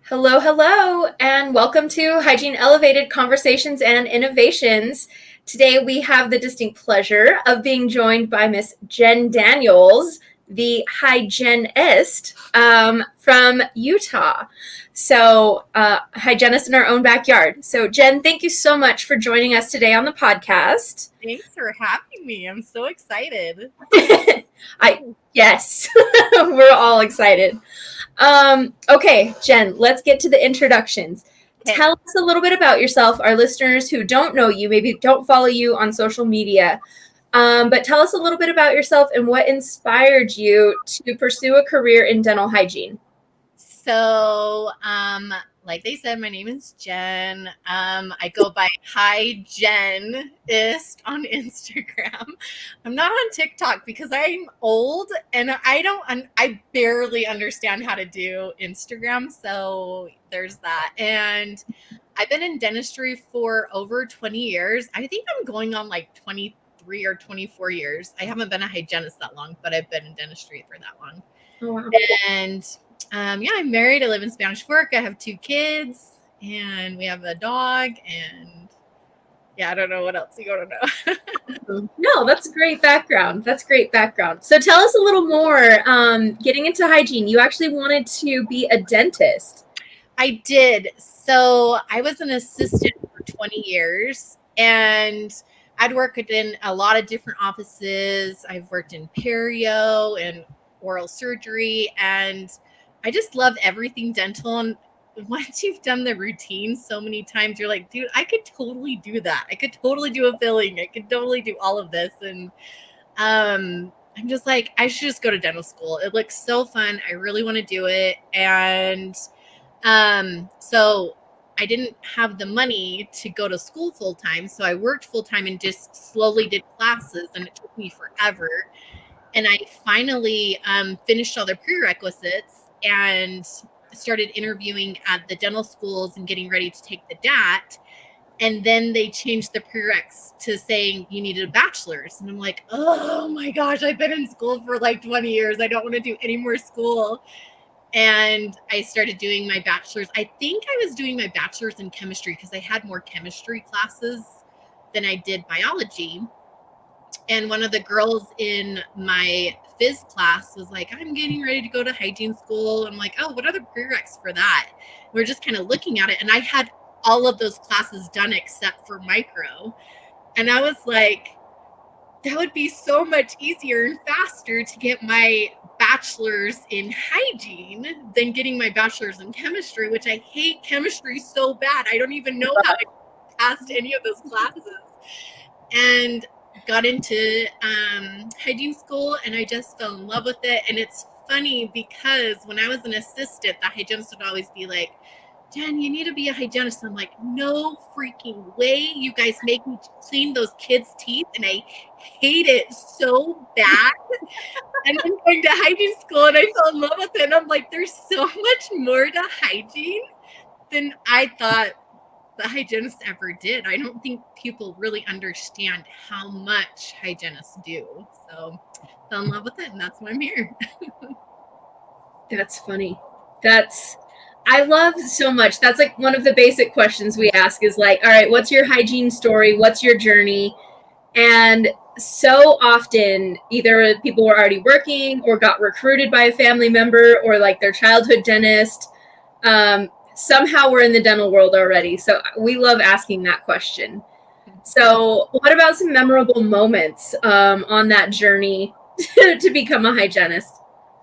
Hello, hello, and welcome to Hygiene Elevated Conversations and Innovations. Today we have the distinct pleasure of being joined by Miss Jen Daniels, the hygienist from Utah. Hygienist in our own backyard. So, Jen, thank you so much for joining us today on the podcast. Thanks for having me. I'm so excited. Yes, we're all excited. Okay, Jen, let's get to the introductions. Okay. Tell us a little bit about yourself. Our listeners who don't know you, maybe don't follow you on social media, but tell us a little bit about yourself and what inspired you to pursue a career in dental hygiene. So, like they said, my name is Jen. I go by Hygienist on Instagram. I'm not on TikTok because I'm old and I barely understand how to do Instagram. So there's that. And I've been in dentistry for over 20 years. I think I'm going on like 23 or 24 years. I haven't been a hygienist that long, but I've been in dentistry for that long. Oh, wow. And I'm married. I live in Spanish Fork. I have 2 kids, and we have a dog. And I don't know what else you want to know. No, that's a great background. That's great background. So tell us a little more. Getting into hygiene, you actually wanted to be a dentist. I did. So I was an assistant for 20 years, and I'd worked in a lot of different offices. I've worked in perio and oral surgery, and I just love everything dental. And once you've done the routine so many times, you're like, dude, I could totally do that. I could totally do a filling. I could totally do all of this. And I'm just like, I should just go to dental school. It looks so fun. I really want to do it. And so I didn't have the money to go to school full time. So I worked full time and just slowly did classes, and it took me forever. And I finally finished all the prerequisites and started interviewing at the dental schools and getting ready to take the DAT. And then they changed the prereqs to saying you needed a bachelor's. And I'm like, oh my gosh, I've been in school for like 20 years. I don't want to do any more school. And I started doing my bachelor's. I think I was doing my bachelor's in chemistry because I had more chemistry classes than I did biology. And one of the girls in my phys class was like, I'm getting ready to go to hygiene school. I'm like, oh, what are the prereqs for that? We're just kind of looking at it. And I had all of those classes done except for micro. And I was like, that would be so much easier and faster to get my bachelor's in hygiene than getting my bachelor's in chemistry, which I hate chemistry so bad. I don't even know how I passed any of those classes. And got into hygiene school, and I just fell in love with it. And it's funny because when I was an assistant, the hygienist would always be like, Jen, you need to be a hygienist. I'm like, no freaking way. You guys make me clean those kids' teeth, and I hate it so bad. And I'm going to hygiene school, and I fell in love with it. And I'm like, there's so much more to hygiene than I thought the hygienists ever did. I don't think people really understand how much hygienists do. So fell in love with it, and that's why I'm here. That's funny. I love so much. That's like one of the basic questions we ask is like, all right, what's your hygiene story? What's your journey? And so often, either people were already working or got recruited by a family member or like their childhood dentist. Somehow we're in the dental world already. So we love asking that question. So, what about some memorable moments on that journey to become a hygienist?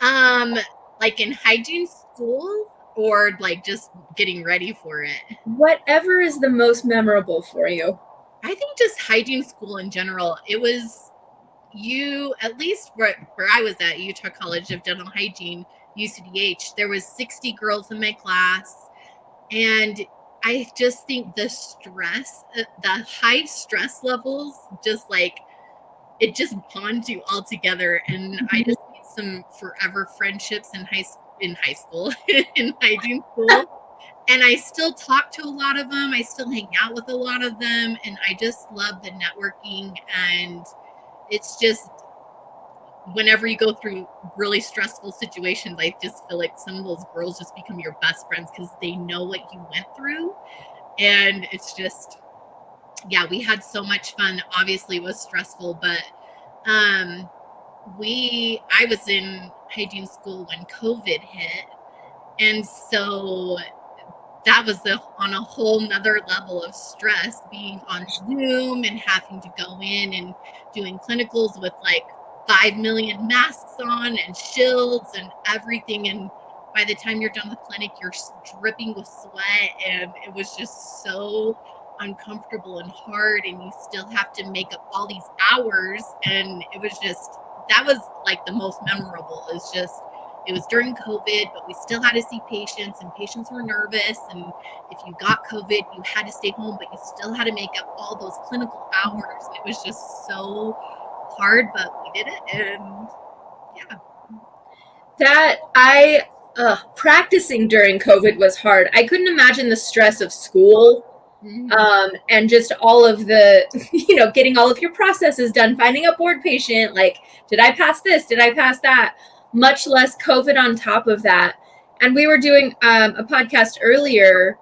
Like in hygiene school, or like just getting ready for it? Whatever is the most memorable for you. I think just hygiene school in general. It was at least where I was at, Utah College of Dental Hygiene, UCDH, there was 60 girls in my class. And I just think the high stress levels, just like, it just bonds you all together. And I just made some forever friendships in high school, in hygiene school. And I still talk to a lot of them. I still hang out with a lot of them. And I just love the networking. And it's just whenever you go through really stressful situations, I just feel like some of those girls just become your best friends because they know what you went through. And it's just, yeah, we had so much fun. Obviously, it was stressful, but I was in hygiene school when COVID hit. And so that was on a whole nother level of stress, being on Zoom and having to go in and doing clinicals with like 5 million masks on and shields and everything. And by the time you're done with clinic, you're dripping with sweat, and it was just so uncomfortable and hard, and you still have to make up all these hours. And it was just, that was like the most memorable. It's just, it was during COVID, but we still had to see patients, and patients were nervous. And if you got COVID, you had to stay home, but you still had to make up all those clinical hours. And it was just so hard, but we did it. And yeah. Practicing during COVID was hard. I couldn't imagine the stress of school. And just all of the, getting all of your processes done, finding a board patient, like, did I pass this? Did I pass that? Much less COVID on top of that. And we were doing a podcast earlier,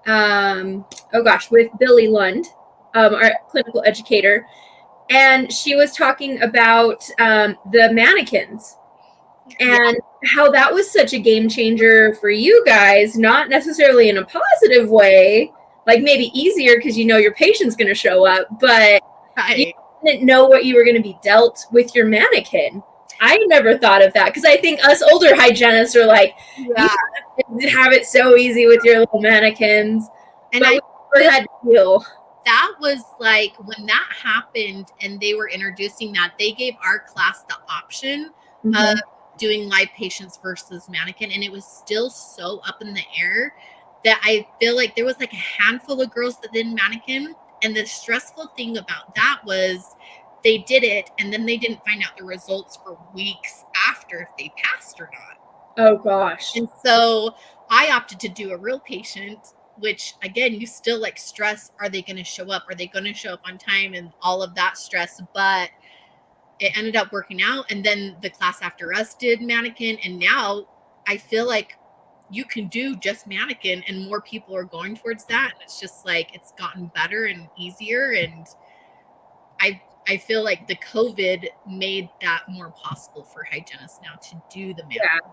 with Billy Lund, our clinical educator. And she was talking about the mannequins and how that was such a game changer for you guys, not necessarily in a positive way, like maybe easier because your patient's going to show up, but you didn't know what you were going to be dealt with your mannequin. I never thought of that because I think us older hygienists are like, you have it so easy with your little mannequins. And I never had to deal. That was like when that happened and they were introducing that, they gave our class the option of doing live patients versus mannequin. And it was still so up in the air that I feel like there was like a handful of girls that did mannequin. And the stressful thing about that was they did it and then they didn't find out the results for weeks after if they passed or not. Oh gosh. And so I opted to do a real patient, which again, you still like stress, are they going to show up? Are they going to show up on time? And all of that stress, but it ended up working out. And then the class after us did mannequin. And now I feel like you can do just mannequin and more people are going towards that. And it's just like, it's gotten better and easier. And I feel like the COVID made that more possible for hygienists now to do the mannequin.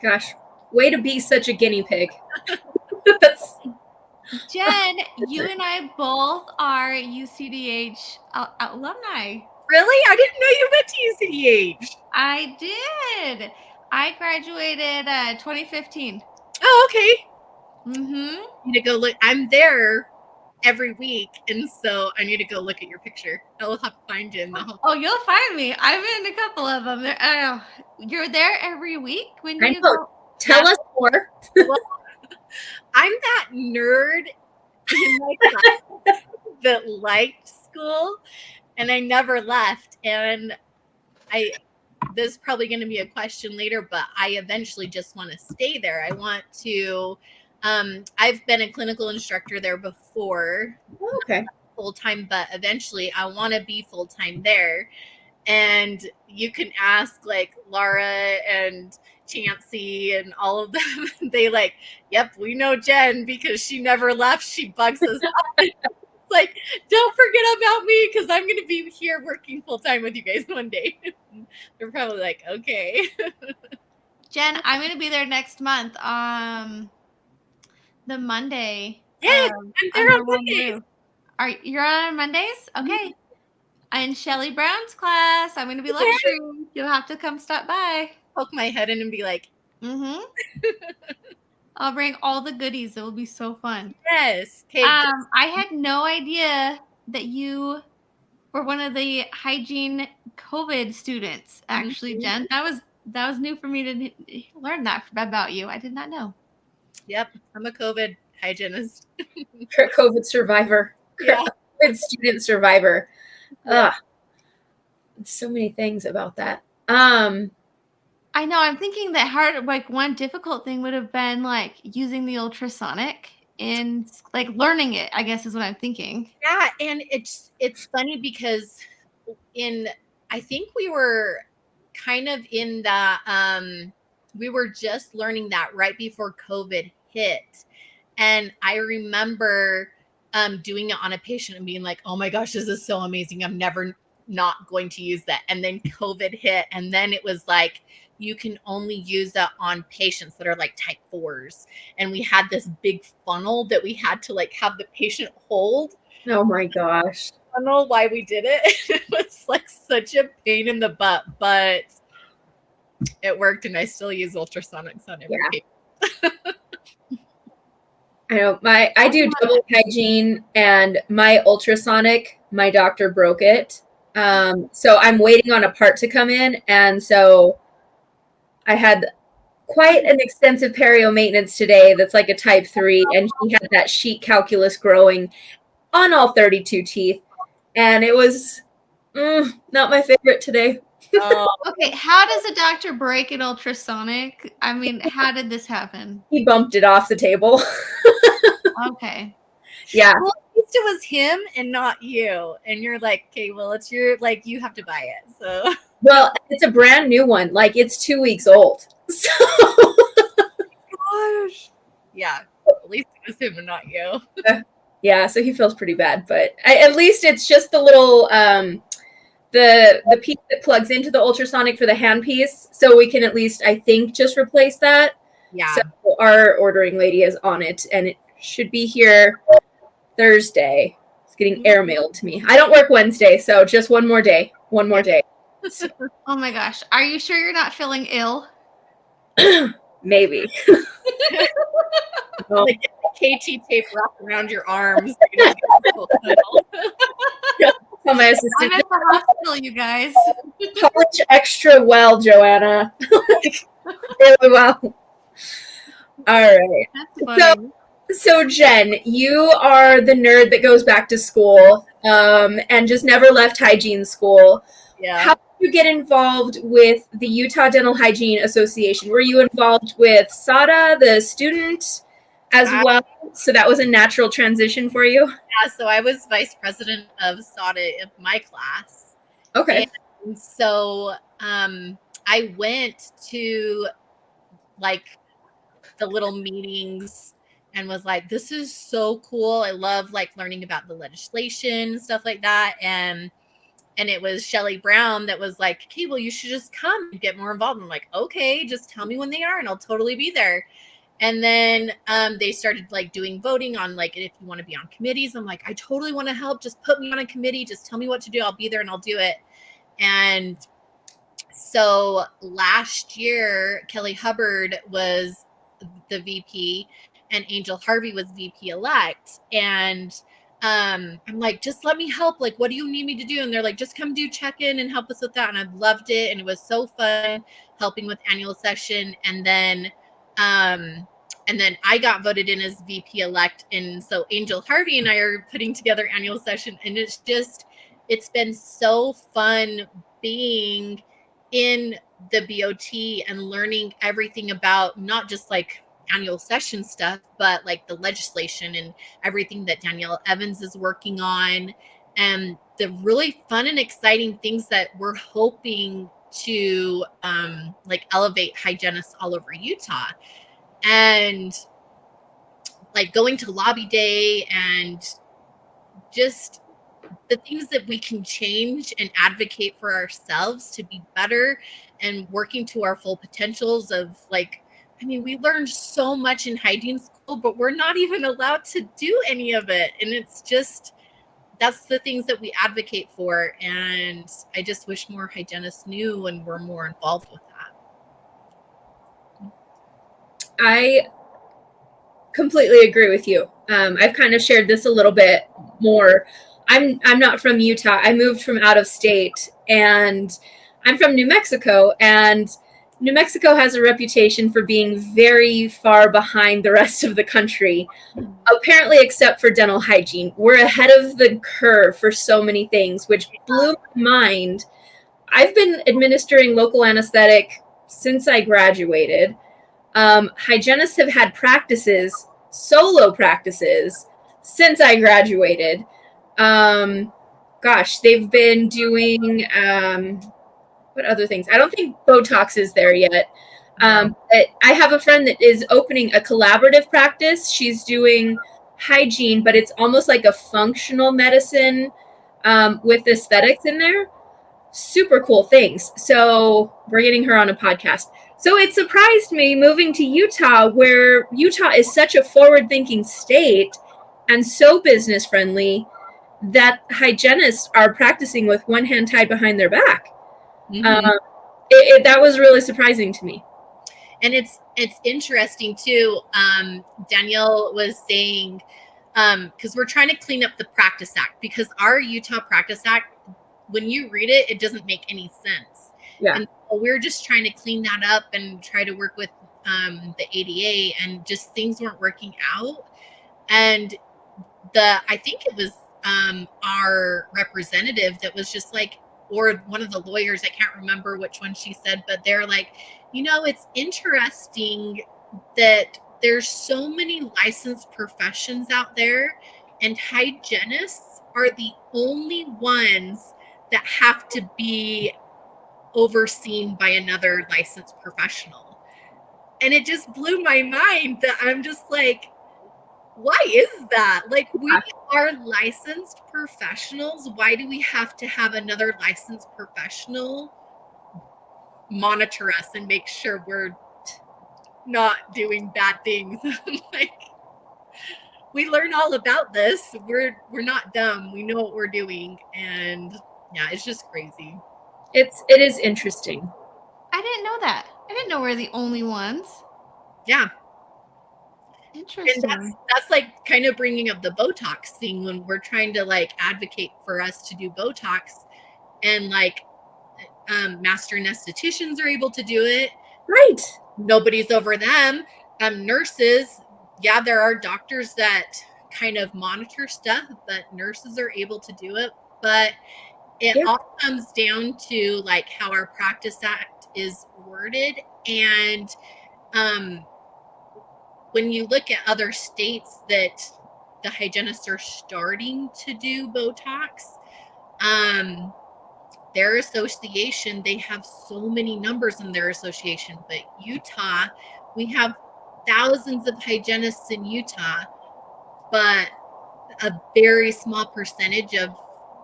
Yeah. Gosh, way to be such a guinea pig. Jen, you and I both are UCDH alumni. Really? I didn't know you went to UCDH. I did. I graduated 2015. Oh, okay. You need to go look. I'm there every week, and so I need to go look at your picture. I'll have to find you in the hall. Oh, you'll find me. I'm in a couple of them. You're there every week when you go. Tell us more. Well, I'm that nerd in my class that liked school, and I never left. And this is probably going to be a question later, but I eventually just want to stay there. I want to. I've been a clinical instructor there before. Okay. Full-time, but eventually I want to be full-time there. And you can ask like Laura and Chancey and all of them. They like, yep, we know Jen because she never left. She bugs us up. Like, don't forget about me because I'm going to be here working full-time with you guys one day. They're probably like, okay. Jen, I'm going to be there next month. The Monday. Yes, I'm there on Mondays. You're on Mondays? Okay. In Shelly Brown's class, I'm going to be lecturing. You'll have to come stop by. Poke my head in and be like, I'll bring all the goodies. It will be so fun. Yes. Okay. I had no idea that you were one of the hygiene COVID students. Actually, Jen, that was new for me to learn that about you. I did not know. Yep, I'm a COVID hygienist. COVID survivor. Yeah. COVID student survivor. So many things about that. I know. I'm thinking that one difficult thing would have been like using the ultrasonic and like learning it, I guess is what I'm thinking. Yeah, and it's funny because I think we were kind of in the, we were just learning that right before COVID hit. And I remember doing it on a patient and being like, oh my gosh, this is so amazing. I'm never not going to use that. And then COVID hit. And then it was like, you can only use that on patients that are like type 4s. And we had this big funnel that we had to like have the patient hold. Oh my gosh. I don't know why we did it. It was like such a pain in the butt, but it worked. And I still use ultrasonics on every patient. I know I do double hygiene, and my ultrasonic, my doctor broke it. So I'm waiting on a part to come in. And so I had quite an extensive perio maintenance today. That's like a type 3. And he had that sheet calculus growing on all 32 teeth. And it was not my favorite today. Okay, how does a doctor break an ultrasonic? I mean, how did this happen? He bumped it off the table. Okay. Yeah. Well, at least it was him and not you. And you're like, okay, well, it's your, like, you have to buy it. So, well, it's a brand new one. Like, it's 2 weeks old. So, gosh. Yeah. At least it was him and not you. Yeah. So he feels pretty bad, but at least it's just the little, the piece that plugs into the ultrasonic for the handpiece. So we can at least, I think, just replace that. Yeah. So our ordering lady is on it, and it should be here Thursday. It's getting airmailed to me. I don't work Wednesday, so just one more day. One more day. Oh my gosh. Are you sure you're not feeling ill? Maybe. Like KT tape wrapped around your arms. Tell my assistant, I'm at the hospital, you guys. polish extra well, Joanna. Really well. All right. That's funny. So Jen, you are the nerd that goes back to school and just never left hygiene school. Yeah. How did you get involved with the Utah Dental Hygiene Association? Were you involved with SADA, the student, as well? So that was a natural transition for you? Yeah, so I was vice president of SADA in my class. Okay. And so I went to like the little meetings and was like, this is so cool. I love like learning about the legislation, stuff like that. And it was Shelley Brown that was like, okay, well, you should just come and get more involved. I'm like, okay, just tell me when they are and I'll totally be there. And then they started like doing voting on like if you want to be on committees. I'm like, I totally want to help. Just put me on a committee. Just tell me what to do. I'll be there and I'll do it. And so last year, Kelly Hubbard was the VP and Angel Harvey was VP elect. And I'm like, just let me help. Like, what do you need me to do? And they're like, just come do check-in and help us with that. And I loved it. And it was so fun helping with annual session. And then I got voted in as VP elect. And so Angel Harvey and I are putting together annual session. And it's been so fun being in the BOT and learning everything about not just like annual session stuff, but like the legislation and everything that Danielle Evans is working on and the really fun and exciting things that we're hoping to like elevate hygienists all over Utah. And like going to lobby day and just the things that we can change and advocate for ourselves to be better and working to our full potentials of like, I mean, we learned so much in hygiene school, but we're not even allowed to do any of it. And it's just, that's the things that we advocate for. And I just wish more hygienists knew and were more involved with that. I completely agree with you. I've kind of shared this a little bit more. I'm not from Utah. I moved from out of state, and I'm from New Mexico, and New Mexico has a reputation for being very far behind the rest of the country, apparently except for dental hygiene. We're ahead of the curve for so many things, which blew my mind. I've been administering local anesthetic since I graduated. Hygienists have had practices, solo practices, since I graduated. Gosh, they've been doing what other things? I don't think Botox is there yet. But I have a friend that is opening a collaborative practice. She's doing hygiene, but it's almost like a functional medicine with aesthetics in there. Super cool things. So we're getting her on a podcast. So it surprised me moving to Utah, where Utah is such a forward-thinking state and so business friendly that hygienists are practicing with one hand tied behind their back. That was really surprising to me. And it's interesting too. Danielle was saying, because we're trying to clean up the Practice Act, because our Utah Practice Act, when you read it, it doesn't make any sense. Yeah. And so we're just trying to clean that up and try to work with the ADA, and just things weren't working out. And I think it was our representative that was just like, or one of the lawyers, I can't remember which one she said, but they're like, it's interesting that there's so many licensed professions out there, and hygienists are the only ones that have to be overseen by another licensed professional. And it just blew my mind that I'm just like, why is that? Like, we are licensed professionals. Why do we have to have another licensed professional monitor us and make sure we're not doing bad things? Like, we learn all about this. We're not dumb. We know what we're doing. And yeah, it's just crazy. It is interesting. I didn't know that. I didn't know we're the only ones. Yeah. Interesting. And that's like kind of bringing up the Botox thing, when we're trying to like advocate for us to do Botox, and like master anestheticians are able to do it. Right. Nobody's over them. Nurses, yeah, there are doctors that kind of monitor stuff, but nurses are able to do it. But it all comes down to like how our Practice Act is worded. And when you look at other states that the hygienists are starting to do Botox, their association, they have so many numbers in their association. But Utah, we have thousands of hygienists in Utah, but a very small percentage of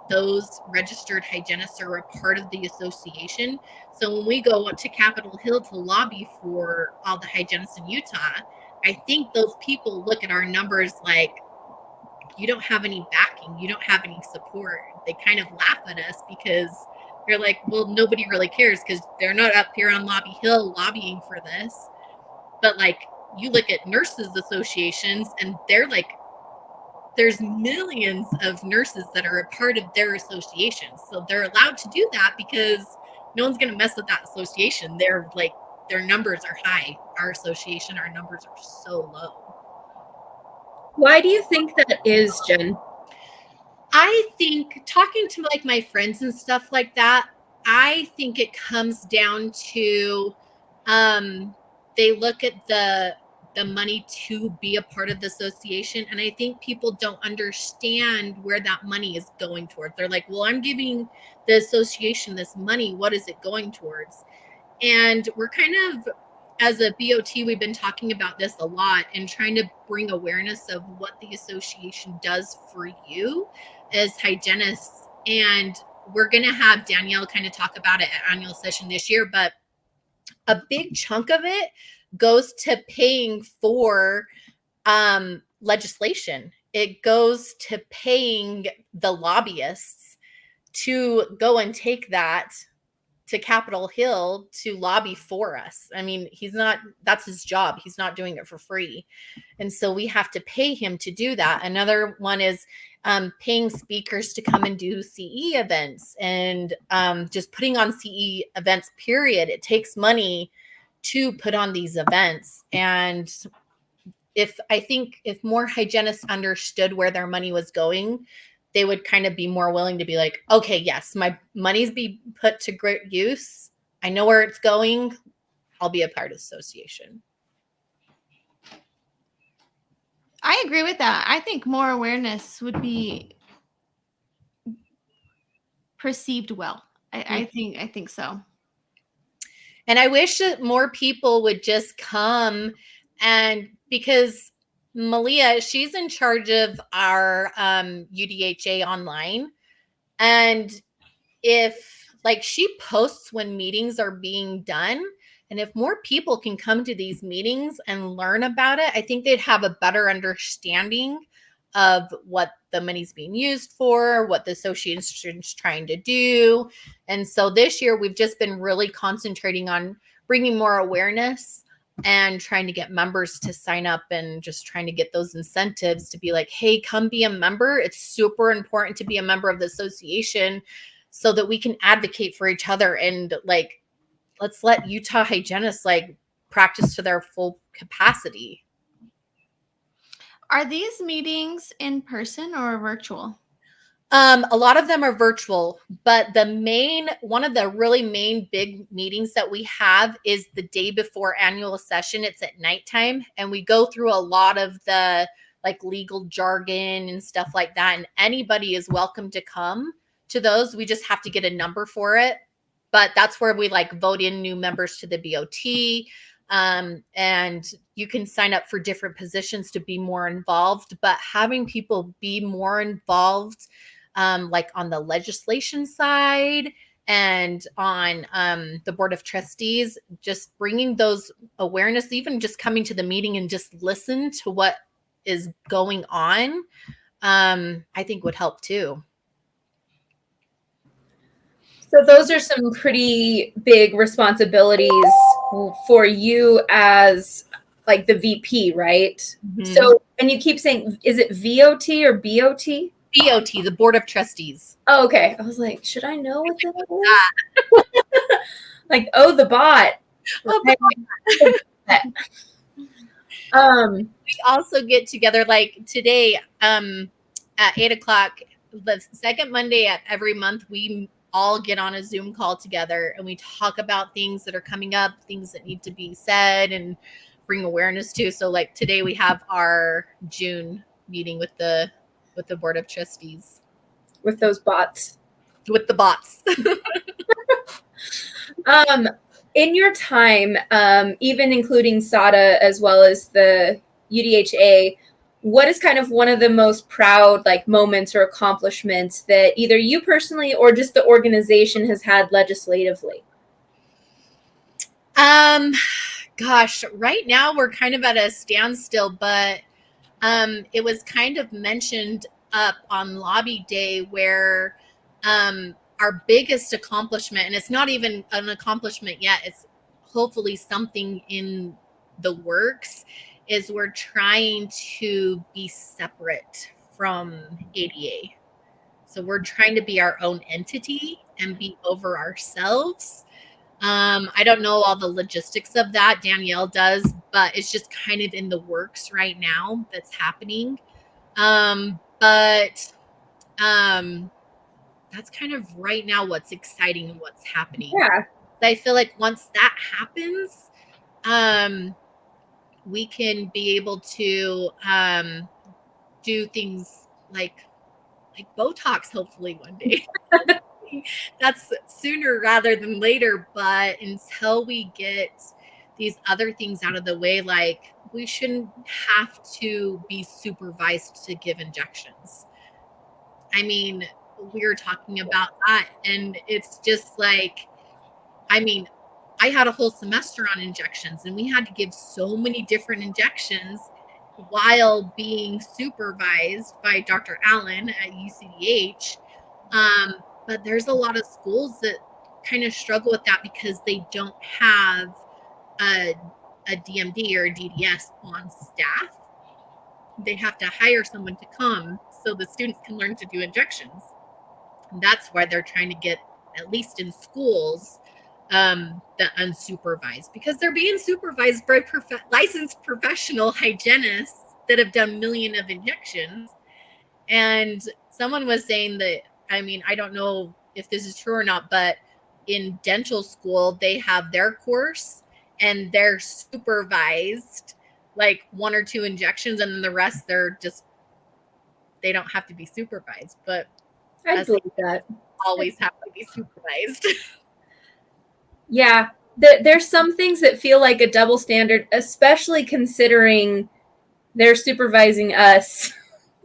those registered hygienists are a part of the association. So when we go to Capitol Hill to lobby for all the hygienists in Utah, I think those people look at our numbers like, you don't have any backing, you don't have any support. They kind of laugh at us because they're like, well, nobody really cares because they're not up here on Lobby Hill lobbying for this. But like, you look at nurses associations, and they're like, there's millions of nurses that are a part of their association. So they're allowed to do that because no one's going to mess with that association. They're like, their numbers are high. Our association, our numbers are so low. Why do you think that is, Jen? I think, talking to like my friends and stuff like that, I think it comes down to they look at the money to be a part of the association, and I think people don't understand where that money is going towards. They're like, well, I'm giving the association this money, what is it going towards? And we're kind of, as a BOT, we've been talking about this a lot and trying to bring awareness of what the association does for you as hygienists. And we're going to have Danielle kind of talk about it at annual session this year, but a big chunk of it goes to paying for legislation. It goes to paying the lobbyists to go and take that to Capitol Hill to lobby for us. I mean, that's his job. He's not doing it for free. And so we have to pay him to do that. Another one is paying speakers to come and do CE events, and just putting on CE events, period. It takes money to put on these events. And I think if more hygienists understood where their money was going, they would kind of be more willing to be like, okay, yes, my money's be put to great use. I know where it's going. I'll be a part of the association. I agree with that. I think more awareness would be perceived well. I think so. And I wish that more people would just come, and because Malia, she's in charge of our UDHA online. And if like she posts when meetings are being done, and if more people can come to these meetings and learn about it, I think they'd have a better understanding of what the money's being used for, what the association's trying to do. And so this year we've just been really concentrating on bringing more awareness and trying to get members to sign up, and just trying to get those incentives to be like, hey, come be a member. It's super important to be a member of the association so that we can advocate for each other, and like, let's let Utah hygienists like practice to their full capacity. Are these meetings in person or virtual? A lot of them are virtual, but one of the really main big meetings that we have is the day before annual session. It's at nighttime, and we go through a lot of the like legal jargon and stuff like that. And anybody is welcome to come to those. We just have to get a number for it. But that's where we like vote in new members to the BOT. And you can sign up for different positions to be more involved. But having people be more involved, like on the legislation side and on the board of trustees, just bringing those awareness, even just coming to the meeting and just listen to what is going on, I think would help too. So those are some pretty big responsibilities for you as like the VP, right? Mm-hmm. So, and you keep saying, is it VOT or BOT? BOT, the Board of Trustees. Oh, okay. I was like, should I know what that is? Like, oh, the bot. Oh, we also get together like today at 8:00, the second Monday at every month, we all get on a Zoom call together and we talk about things that are coming up, things that need to be said and bring awareness to. So like today we have our June meeting with the Board of Trustees. With those bots. With the bots. In your time, even including SADA as well as the UDHA, what is kind of one of the most proud like moments or accomplishments that either you personally or just the organization has had legislatively? Gosh, right now we're kind of at a standstill, but it was kind of mentioned up on lobby day where our biggest accomplishment, and it's not even an accomplishment yet, it's hopefully something in the works, is we're trying to be separate from ADA. So we're trying to be our own entity and be over ourselves. I don't know all the logistics of that. Danielle does, but it's just kind of in the works right now that's happening. But that's kind of right now what's exciting and what's happening. Yeah. I feel like once that happens, we can be able to do things like Botox hopefully one day. That's sooner rather than later, but until we get these other things out of the way, like we shouldn't have to be supervised to give injections. I mean, we were talking about that, and it's just like, I mean, I had a whole semester on injections, and we had to give so many different injections while being supervised by Dr. Allen at UCDH. But there's a lot of schools that kind of struggle with that because they don't have a DMD or a DDS on staff. They have to hire someone to come so the students can learn to do injections. And that's why they're trying to get, at least in schools, the unsupervised, because they're being supervised by licensed professional hygienists that have done millions of injections. And someone was saying that, I mean, I don't know if this is true or not, but in dental school, they have their course and they're supervised like 1 or 2 injections, and then the rest they don't have to be supervised. But I believe that always have to be supervised. Yeah, there's some things that feel like a double standard, especially considering they're supervising us.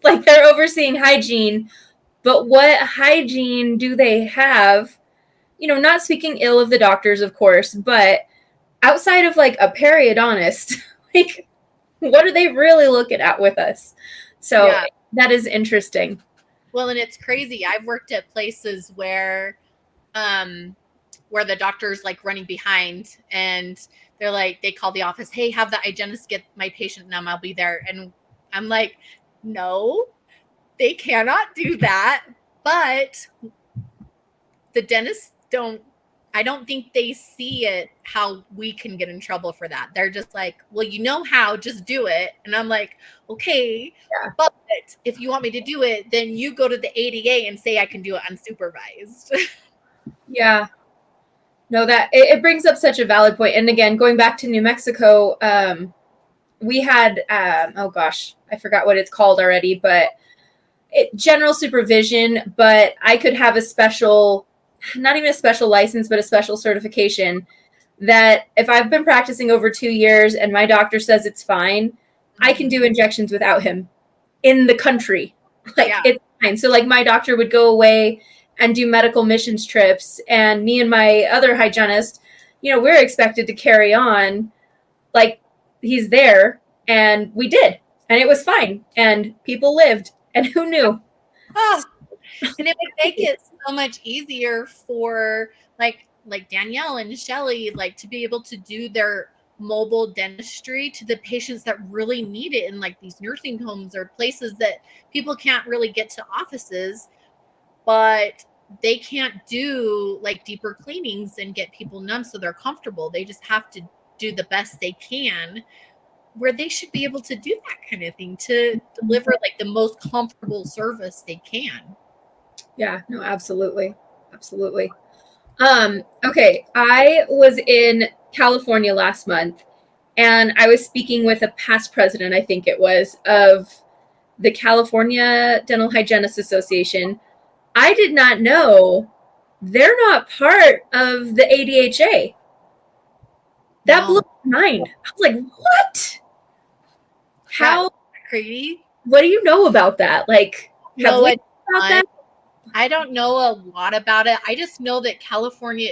Like they're overseeing hygiene, but what hygiene do they have? Not speaking ill of the doctors, of course, but outside of like a periodontist, like what are they really looking at with us? So Yeah. that is interesting. Well, and it's crazy. I've worked at places where the doctor's like running behind and they're like, they call the office, hey, have the hygienist get my patient number, I'll be there. And I'm like, no, they cannot do that. But the dentists I don't think they see it how we can get in trouble for that. They're just like, well, you know how, just do it. And I'm like, okay, Yeah. but if you want me to do it, then you go to the ADA and say I can do it unsupervised. Yeah. No, that it brings up such a valid point. And again, going back to New Mexico, we had, oh gosh, I forgot what it's called already, but general supervision, but I could have a special, not even a special license, but a special certification that if I've been practicing over 2 years and my doctor says it's fine, I can do injections without him in the country. Like it's fine. So like my doctor would go away and do medical missions trips, and me and my other hygienist, we're expected to carry on like he's there, and we did, and it was fine, and people lived, and who knew? And it would make it so much easier for like Danielle and Shelly, like to be able to do their mobile dentistry to the patients that really need it in like these nursing homes or places that people can't really get to offices, but they can't do like deeper cleanings and get people numb so they're comfortable. They just have to do the best they can, where they should be able to do that kind of thing to deliver like the most comfortable service they can. Yeah, no, absolutely. Absolutely. Okay. I was in California last month, and I was speaking with a past president, I think it was, of the California Dental Hygienists Association. I did not know they're not part of the ADHA. That blew my mind. I was like, what? How crazy? What do you know about that? Like, have we about that? I don't know a lot about it. I just know that California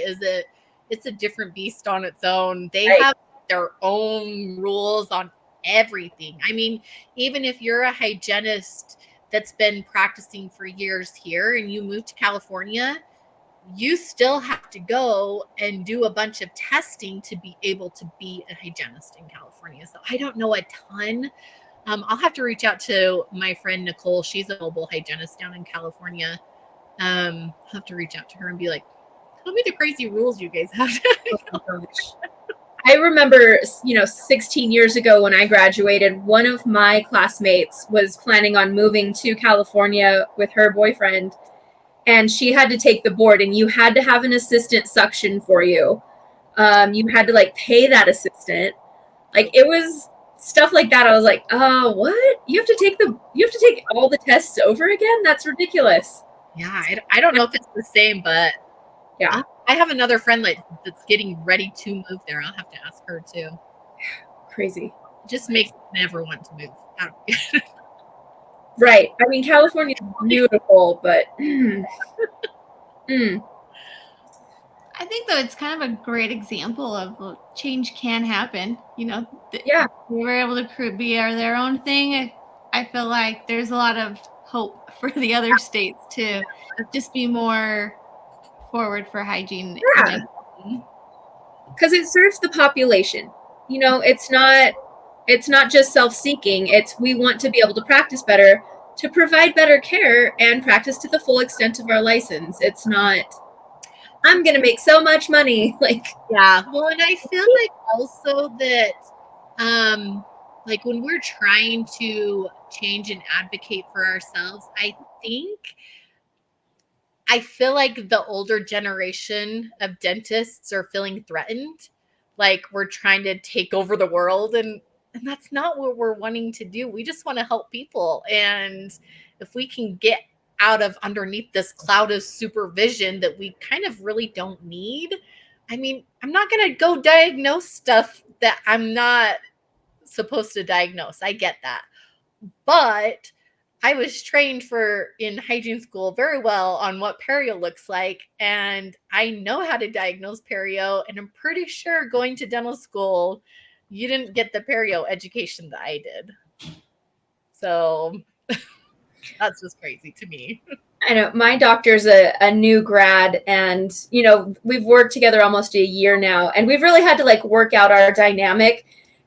it's a different beast on its own. They have their own rules on everything. I mean, even if you're a hygienist that's been practicing for years here and you move to California, you still have to go and do a bunch of testing to be able to be a hygienist in California. So I don't know a ton. I'll have to reach out to my friend Nicole. She's a mobile hygienist down in California. I'll have to reach out to her and be like, tell me the crazy rules you guys have. I remember, 16 years ago when I graduated, one of my classmates was planning on moving to California with her boyfriend, and she had to take the board, and you had to have an assistant suction for you. You had to like pay that assistant. Like it was stuff like that. I was like, oh, what? You have to take all the tests over again? That's ridiculous. Yeah, I don't know if it's the same, but yeah, I have another friend that's getting ready to move there. I'll have to ask her too. Crazy. It just makes me never want to move. Right. I mean, California is beautiful, but I think though it's kind of a great example of change can happen. Yeah, we were able to be their own thing. I feel like there's a lot of hope for the other states to just be more forward for hygiene. Yeah, because it serves the population. It's not just self-seeking. It's we want to be able to practice better, to provide better care, and practice to the full extent of our license. It's not, I'm going to make so much money. Like, yeah. Well, and I feel like also that, like when we're trying to change and advocate for ourselves, I feel like the older generation of dentists are feeling threatened. Like we're trying to take over the world, and that's not what we're wanting to do. We just want to help people. And if we can get out of underneath this cloud of supervision that we kind of really don't need, I mean, I'm not going to go diagnose stuff that I'm not supposed to diagnose. I get that. But I was trained in hygiene school very well on what perio looks like. And I know how to diagnose perio. And I'm pretty sure going to dental school, you didn't get the perio education that I did. So that's just crazy to me. I know my doctor's a new grad, and we've worked together almost a year now, and we've really had to like work out our dynamic.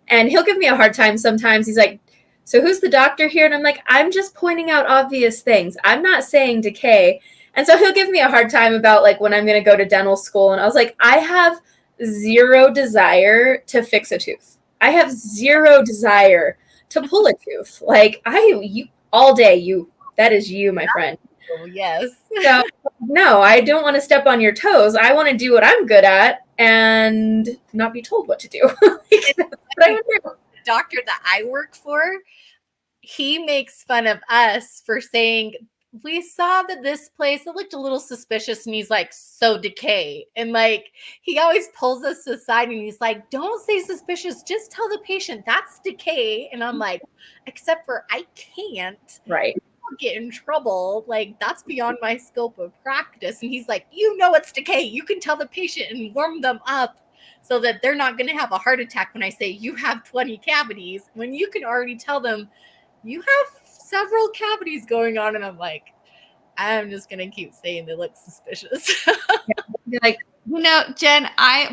And he'll give me a hard time sometimes. He's like, "So who's the doctor here?" And I'm like, "I'm just pointing out obvious things. I'm not saying decay." And so he'll give me a hard time about like when I'm going to go to dental school. And I was like, I have zero desire to fix a tooth. I have zero desire to pull a tooth. Like you all day. That is you, my friend. Oh, yes. So, no, I don't want to step on your toes. I want to do what I'm good at and not be told what to do. The doctor that I work for, he makes fun of us for saying, we saw that this place, it looked a little suspicious, and he's like, so decay. And like, he always pulls us aside and he's like, don't say suspicious, just tell the patient that's decay. And I'm like, except for I can't. Right. Get in trouble, like that's beyond my scope of practice. And he's like, it's decay, you can tell the patient and warm them up so that they're not going to have a heart attack when I say you have 20 cavities, when you can already tell them you have several cavities going on. And I'm like, I'm just going to keep saying they look suspicious. You're like, Jen,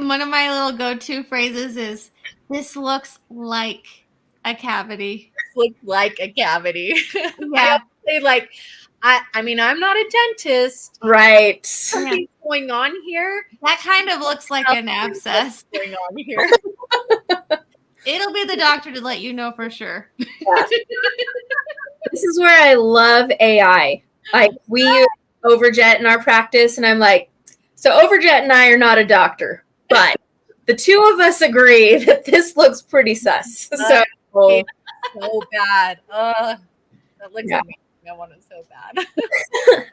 one of my little go-to phrases is, this looks like a cavity. Look like a cavity. Yeah. Say like, I mean, I'm not a dentist. Right. Something's going on here. That kind of looks like an abscess. Going on here. It'll be the doctor to let you know for sure. Yeah. This is where I love AI. Like we use Overjet in our practice, and I'm like, so Overjet and I are not a doctor, but the two of us agree that this looks pretty sus. So bad. That looks amazing. I want it so bad.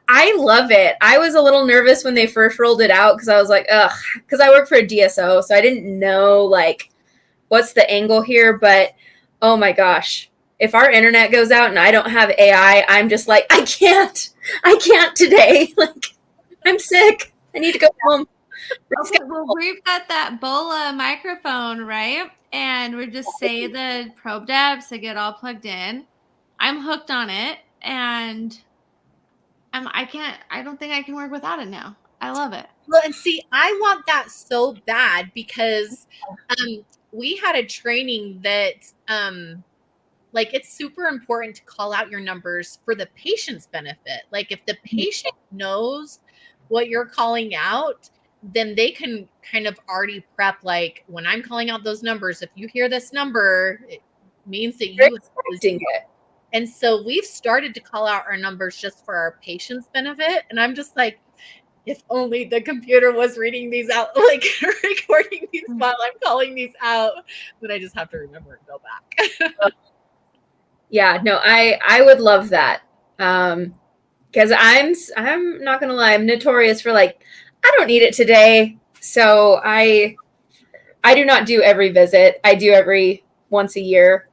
I love it. I was a little nervous when they first rolled it out because I was like, ugh, because I work for a DSO, so I didn't know like what's the angle here. But oh my gosh, if our internet goes out and I don't have AI, I'm just like, I can't today. Like, I'm sick. I need to go home. Okay, well, we've got that Bola microphone, right? And we're just say the probe dabs to get all plugged in. I'm hooked on it, and I don't think I can work without it now. I love it. Well, and see, I want that so bad because we had a training that like it's super important to call out your numbers for the patient's benefit. Like if the patient knows what you're calling out, then they can kind of already prep, like when I'm calling out those numbers, if you hear this number, it means that you're expecting it. And so we've started to call out our numbers just for our patient's benefit. And I'm just like, if only the computer was reading these out, like recording these while I'm calling these out, then I just have to remember and go back. Yeah, no, I would love that. Because I'm not gonna lie, I'm notorious for like, I don't need it today. So I do not do every visit. I do every once a year,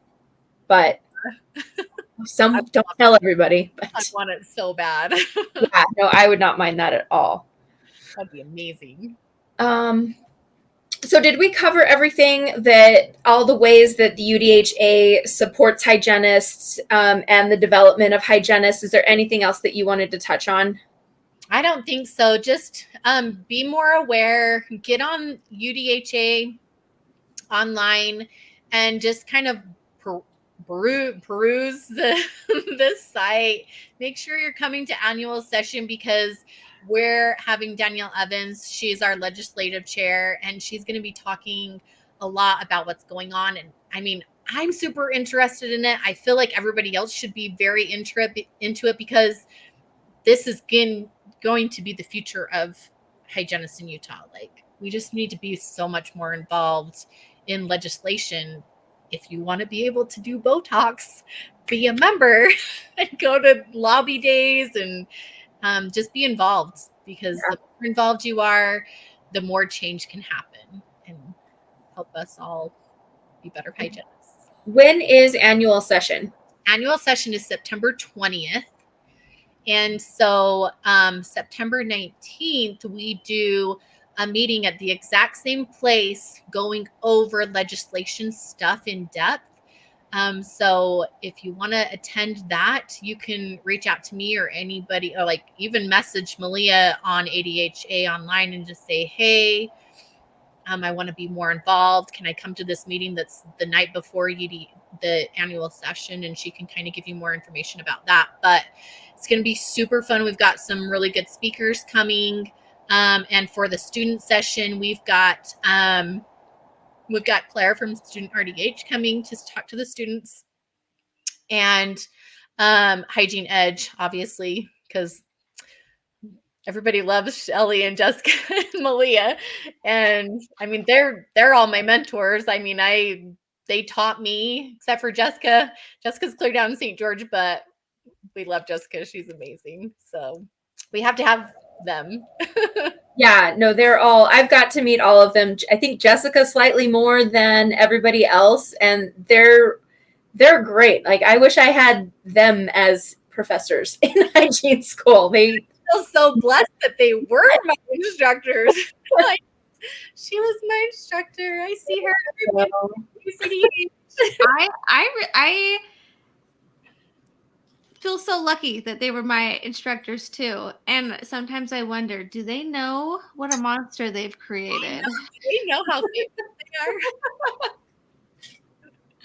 but some don't tell everybody. But I want it so bad. Yeah, no, I would not mind that at all. That'd be amazing. So did we cover everything, that all the ways that the UDHA supports hygienists and the development of hygienists? Is there anything else that you wanted to touch on? I don't think so. Just be more aware, get on UDHA online and just kind of peruse the site. Make sure you're coming to annual session because we're having Danielle Evans. She's our legislative chair, and she's going to be talking a lot about what's going on. And I mean, I'm super interested in it. I feel like everybody else should be very into it because this is going to be the future of hygienists in Utah. Like, we just need to be so much more involved in legislation. If you want to be able to do Botox, be a member and go to lobby days and just be involved, because the more involved you are, the more change can happen and help us all be better hygienists. When is annual session? Annual session is September 20th. And so September 19th, we do a meeting at the exact same place going over legislation stuff in depth. So if you want to attend that, you can reach out to me or anybody, or like even message Malia on ADHA online and just say, hey, I want to be more involved. Can I come to this meeting that's the night before the annual session? And she can kind of give you more information about that. But it's going to be super fun. We've got some really good speakers coming. And for the student session, we've got Claire from Student RDH coming to talk to the students, and Hygiene Edge, obviously, because everybody loves Shelly and Jessica and Malia. And I mean, they're all my mentors. I mean, they taught me, except for Jessica. Jessica's clear down in St. George, but we love Jessica. She's amazing. So we have to have them. Yeah, no, I've got to meet all of them. I think Jessica slightly more than everybody else, and they're great. Like, I wish I had them as professors in hygiene school. They feel so blessed that they were my instructors. Like, she was my instructor. I see her every day. I feel so lucky that they were my instructors too. And sometimes I wonder, do they know what a monster they've created? They know how famous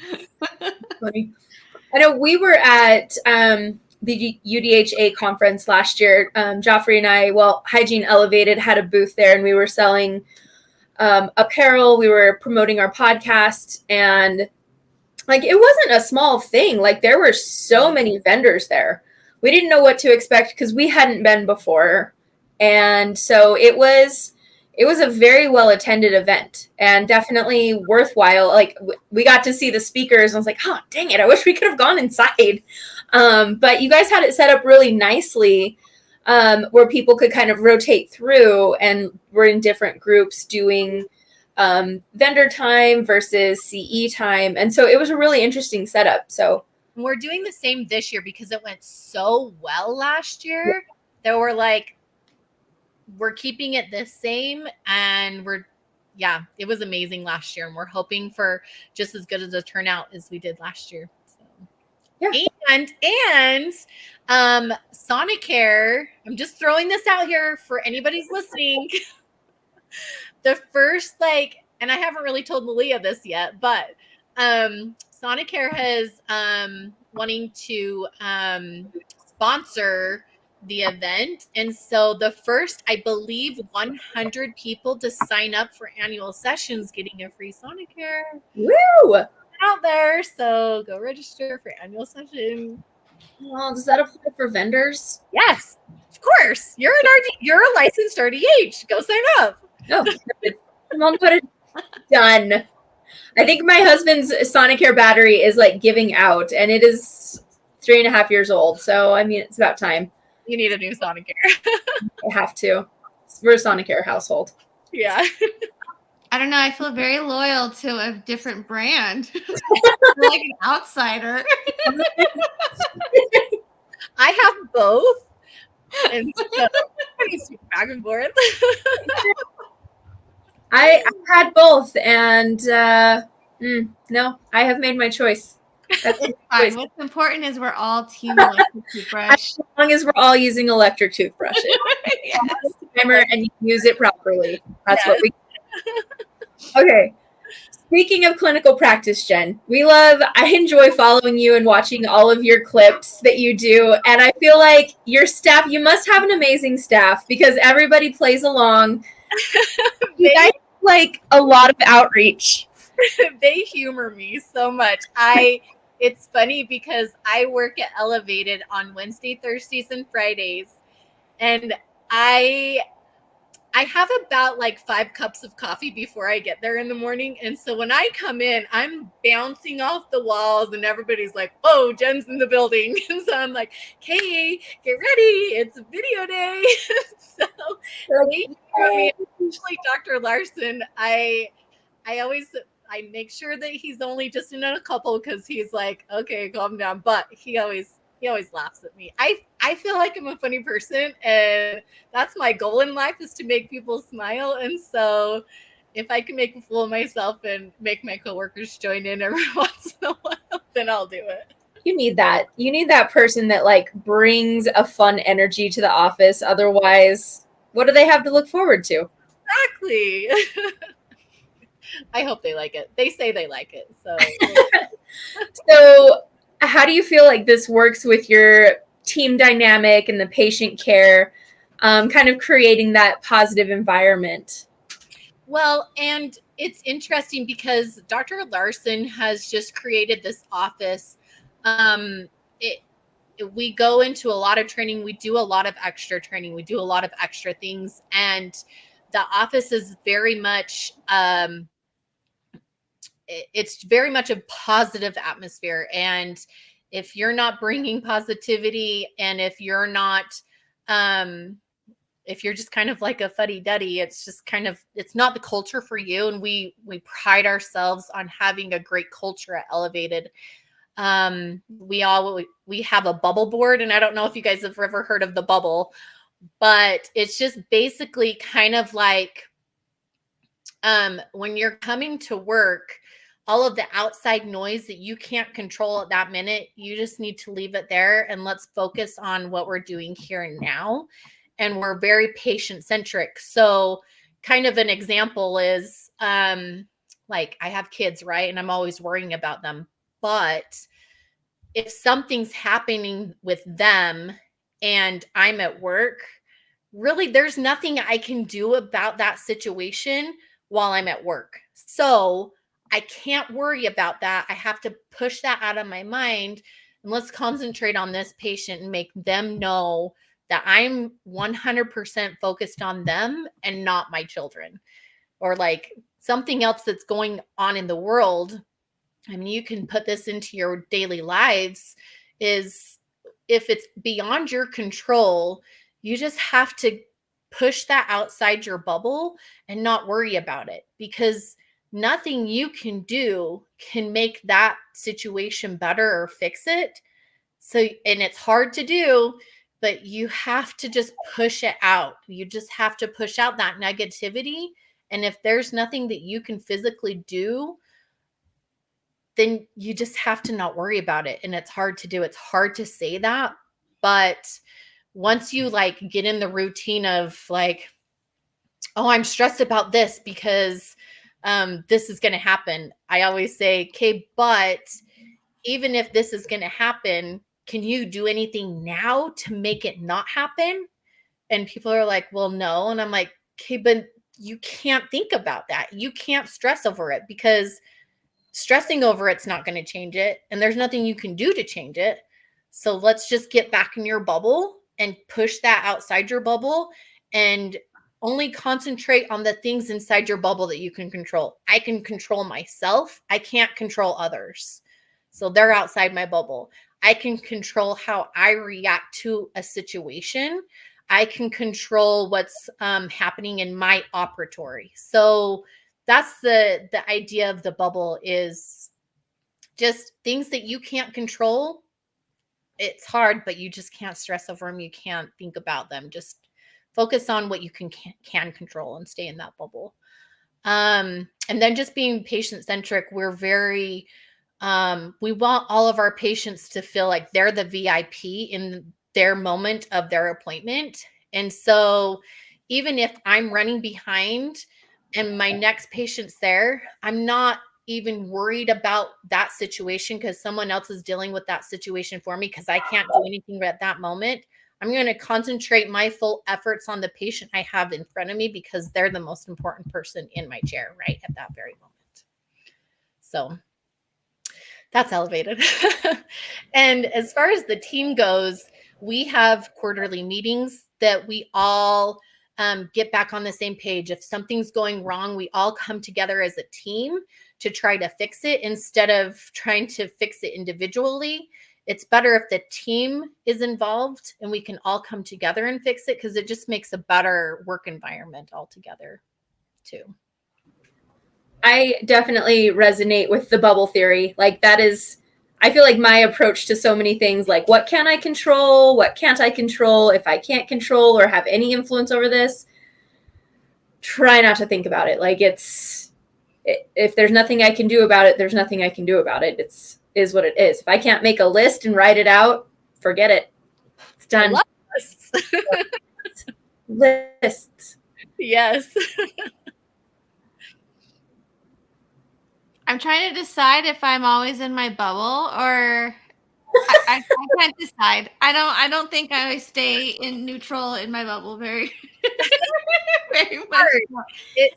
they are. Funny. I know we were at the UDHA conference last year. Joffrey and I, Hygiene Elevated had a booth there, and we were selling apparel. We were promoting our podcast, and like, it wasn't a small thing. Like, there were so many vendors there. We didn't know what to expect because we hadn't been before. And so it was a very well attended event, and definitely worthwhile. Like, we got to see the speakers, and I was like, oh, dang it, I wish we could have gone inside. But you guys had it set up really nicely, where people could kind of rotate through, and we're in different groups doing vendor time versus CE time. And so it was a really interesting setup. So we're doing the same this year because it went so well last year that we're keeping it the same, and it was amazing last year, and we're hoping for just as good as a turnout as we did last year. So. Yeah. And Sonicare, I'm just throwing this out here for anybody's listening. The first, and I haven't really told Malia this yet, but Sonicare has wanting to sponsor the event. And so the first, I believe, 100 people to sign up for annual sessions getting a free Sonicare. Woo! Out there. So go register for annual session. Well, does that apply for vendors? Yes, of course. You're a licensed RDH. Go sign up. Oh, I'll put it done. I think my husband's Sonicare battery is like giving out, and it is 3.5 years old. So, I mean, it's about time. You need a new Sonicare. I have to. We're a Sonicare household. Yeah. I don't know. I feel very loyal to a different brand. Like an outsider. I have both. And so back and forth. I had both, and no, I have made my choice. That's fine. What's important is we're all team electric toothbrush. As long as we're all using electric toothbrushes. Yes. Timer, and you use it properly. That's what we. Okay. Speaking of clinical practice, Jen, I enjoy following you and watching all of your clips that you do. And I feel like your staff, you must have an amazing staff because everybody plays along. You guys like a lot of outreach. They humor me so much. It's funny because I work at Elevated on Wednesday, Thursdays, and Fridays. And I have about like 5 cups of coffee before I get there in the morning. And so when I come in, I'm bouncing off the walls and everybody's like, oh, Jen's in the building. And so I'm like, hey, get ready. It's video day. So actually, Dr. Larson, I make sure that he's only just in a couple because he's like, okay, calm down. But he always laughs at me. I feel like I'm a funny person, and that's my goal in life, is to make people smile. And so if I can make a fool of myself and make my coworkers join in every once in a while, then I'll do it. You need that. You need that person that like brings a fun energy to the office. Otherwise, what do they have to look forward to? Exactly. I hope they like it. They say they like it. So So how do you feel like this works with your team dynamic and the patient care, kind of creating that positive environment? Well, and it's interesting because Dr. Larson has just created this office. We go into a lot of training. We do a lot of extra training. We do a lot of extra things. And the office is very much, it's very much a positive atmosphere. And if you're not bringing positivity, and if you're not, if you're just kind of like a fuddy-duddy, it's just kind of, it's not the culture for you. And we pride ourselves on having a great culture at Elevated. We have a bubble board, and I don't know if you guys have ever heard of the bubble, but it's just basically kind of like, when you're coming to work, all of the outside noise that you can't control at that minute, you just need to leave it there, and let's focus on what we're doing here and now. And we're very patient centric. So kind of an example is, like, I have kids, right? And I'm always worrying about them. But if something's happening with them and I'm at work, really, there's nothing I can do about that situation while I'm at work. So I can't worry about that. I have to push that out of my mind, and let's concentrate on this patient and make them know that I'm 100% focused on them and not my children, or like something else that's going on in the world. I mean, you can put this into your daily lives, is if it's beyond your control, you just have to push that outside your bubble and not worry about it, because nothing you can do can make that situation better or fix it. So, and it's hard to do, but you have to just push it out. You just have to push out that negativity. And if there's nothing that you can physically do, then you just have to not worry about it. And it's hard to do. It's hard to say that. But once you like get in the routine of like, oh, I'm stressed about this because this is going to happen, I always say, okay, but even if this is going to happen, can you do anything now to make it not happen? And people are like, well, no. And I'm like, okay, but you can't think about that. You can't stress over it, because stressing over it's not going to change it. And there's nothing you can do to change it. So let's just get back in your bubble and push that outside your bubble, and only concentrate on the things inside your bubble that you can control. I can control myself. I can't control others. So they're outside my bubble. I can control how I react to a situation. I can control what's happening in my operatory. So that's the idea of the bubble, is just things that you can't control. It's hard, but you just can't stress over them. You can't think about them. Just focus on what you can control and stay in that bubble. And then just being patient centric, we're very, we want all of our patients to feel like they're the VIP in their moment of their appointment. And so even if I'm running behind and my next patient's there, I'm not even worried about that situation because someone else is dealing with that situation for me, because I can't do anything at that moment. I'm going to concentrate my full efforts on the patient I have in front of me, because they're the most important person in my chair right at that very moment. So that's Elevated. And as far as the team goes, we have quarterly meetings that we all get back on the same page. If something's going wrong, we all come together as a team to try to fix it instead of trying to fix it individually. It's better if the team is involved and we can all come together and fix it, because it just makes a better work environment altogether too. I definitely resonate with the bubble theory. Like that is, I feel like my approach to so many things, like what can I control? What can't I control? If I can't control or have any influence over this, try not to think about it. Like if there's nothing I can do about it, there's nothing I can do about it. Is what it is. If I can't make a list and write it out, forget it. It's done. I love lists. Lists. Yes. I'm trying to decide if I'm always in my bubble or I can't decide. I don't think I stay in neutral in my bubble very much.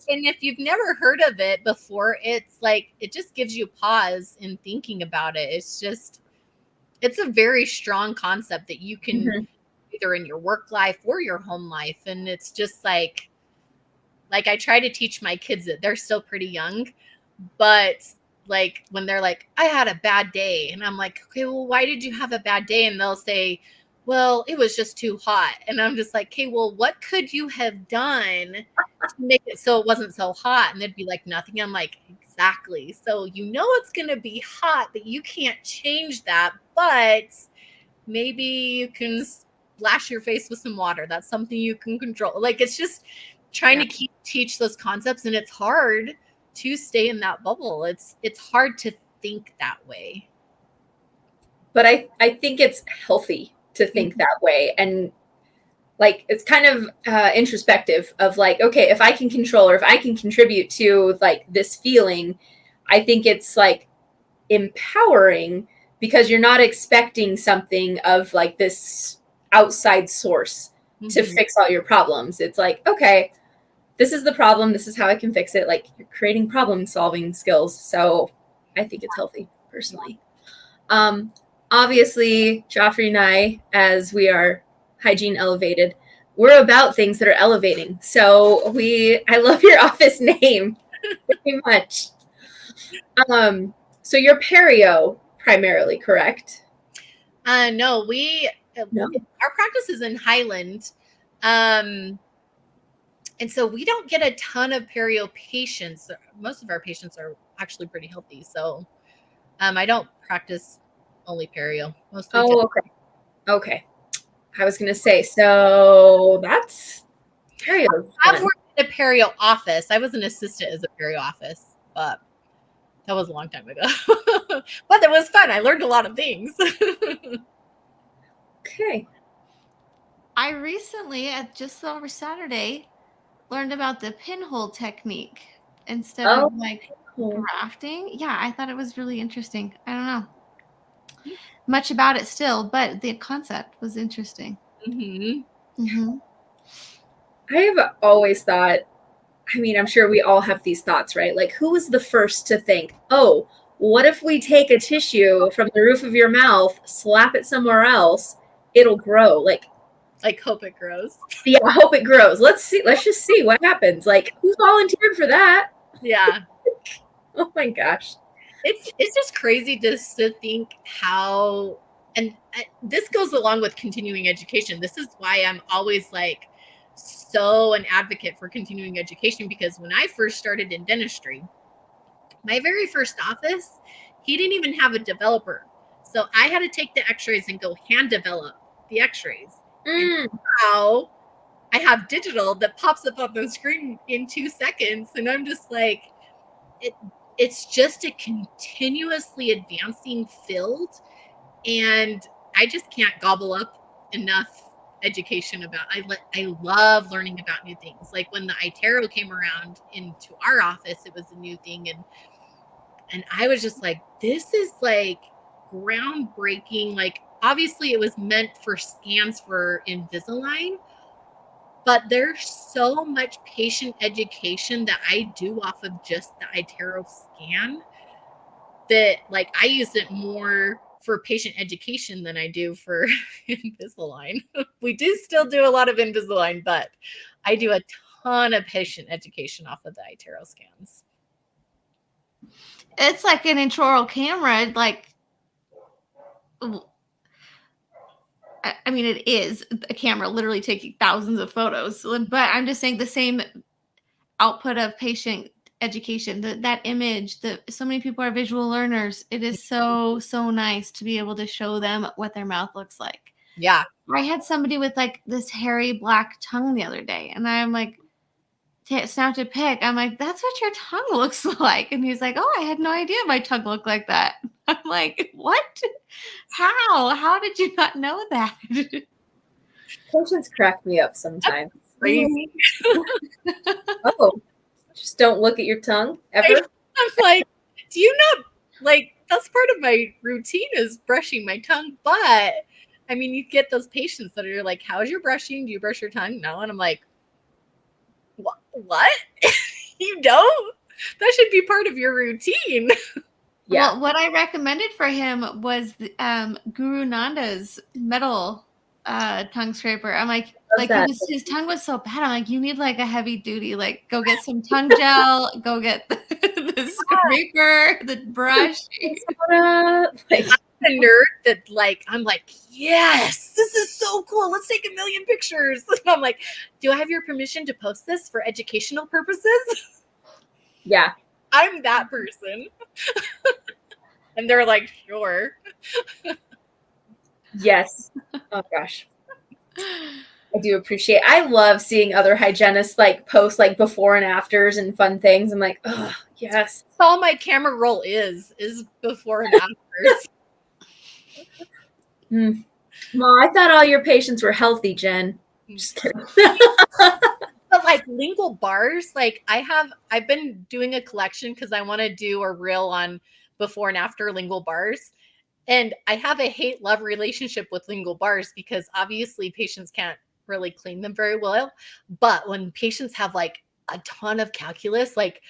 And if you've never heard of it before, it's like it just gives you pause in thinking about it. It's a very strong concept that you can either in your work life or your home life. And it's just like I try to teach my kids that they're still pretty young, but like when they're like, I had a bad day, and I'm like, okay, well, why did you have a bad day? And they'll say, well, it was just too hot. And I'm just like, okay, well, what could you have done to make it so it wasn't so hot? And they'd be like, nothing. I'm like, exactly. So it's going to be hot, but you can't change that. But maybe you can splash your face with some water. That's something you can control. Like, it's just trying to teach those concepts. And it's hard to stay in that bubble. It's hard to think that way. But I think it's healthy to think that way. And like, it's kind of introspective of like, okay, if I can control or if I can contribute to like this feeling, I think it's like empowering because you're not expecting something of like this outside source to fix all your problems. It's like, okay, this is the problem. This is how I can fix it. Like you're creating problem solving skills. So I think it's healthy personally. Obviously, Joffrey and I, as we are Hygiene Elevated, we're about things that are elevating. So I love your office name very much. So you're perio primarily, correct? No, our practice is in Highland. And so we don't get a ton of perio patients. Most of our patients are actually pretty healthy. So I don't practice only perio. Mostly okay. I was going to say, so that's perio. I've worked in a perio office. I was an assistant as a perio office, but that was a long time ago. But it was fun. I learned a lot of things. Okay. I recently, just over Saturday, learned about the pinhole technique instead of like grafting. Yeah, I thought it was really interesting. I don't know much about it still, but the concept was interesting. I have always thought, I mean, I'm sure we all have these thoughts, right? Like, who was the first to think, oh, what if we take a tissue from the roof of your mouth, slap it somewhere else, it'll grow? Like hope it grows. Yeah, I hope it grows. Let's just see what happens. Like, who volunteered for that? Yeah. Oh my gosh. It's just crazy to think how, and this goes along with continuing education. This is why I'm always like so an advocate for continuing education, because when I first started in dentistry, my very first office, he didn't even have a developer. So I had to take the x-rays and go hand develop the x-rays. And now I have digital that pops up on the screen in 2 seconds. And I'm just like, it's just a continuously advancing field. And I just can't gobble up enough education about. I love learning about new things. Like when the iTero came around into our office, it was a new thing. And I was just like, this is like groundbreaking. Like, obviously it was meant for scans for Invisalign, but there's so much patient education that I do off of just the iTero scan that like I use it more for patient education than I do for Invisalign. We do still do a lot of Invisalign, but I do a ton of patient education off of the iTero scans. It's like an intraoral camera, like, I mean, it is a camera literally taking thousands of photos, but I'm just saying the same output of patient education, that image, so many people are visual learners. It is so nice to be able to show them what their mouth looks like. Yeah. I had somebody with like this hairy black tongue the other day, and I'm like, snapped a pic. I'm like, that's what your tongue looks like. And he's like, oh, I had no idea my tongue looked like that. I'm like, what? How did you not know that? Patients crack me up sometimes. Crazy. Oh, just don't look at your tongue ever? I'm like, do you not, like, that's part of my routine is brushing my tongue. But I mean, you get those patients that are like, how's your brushing? Do you brush your tongue? No. And I'm like, what? You don't? That should be part of your routine. Yeah. Well, what I recommended for him was Guru Nanda's metal tongue scraper. I'm like his tongue was so bad. I'm like, you need like a heavy duty, like go get some tongue gel, go get the scraper, the brush. Like, I'm a nerd that like, I'm like, yes, this is so cool. Let's take 1 million pictures. And I'm like, do I have your permission to post this for educational purposes? Yeah. I'm that person. And they're like, sure. Yes. Oh gosh. I do appreciate. I love seeing other hygienists like post like before and afters and fun things. I'm like, oh yes. That's all my camera roll is before and afters. Well, I thought all your patients were healthy, Jen. Just kidding. But like lingual bars, like I've been doing a collection because I want to do a reel on before and after lingual bars. And I have a hate-love relationship with lingual bars because obviously patients can't really clean them very well. But when patients have like a ton of calculus, like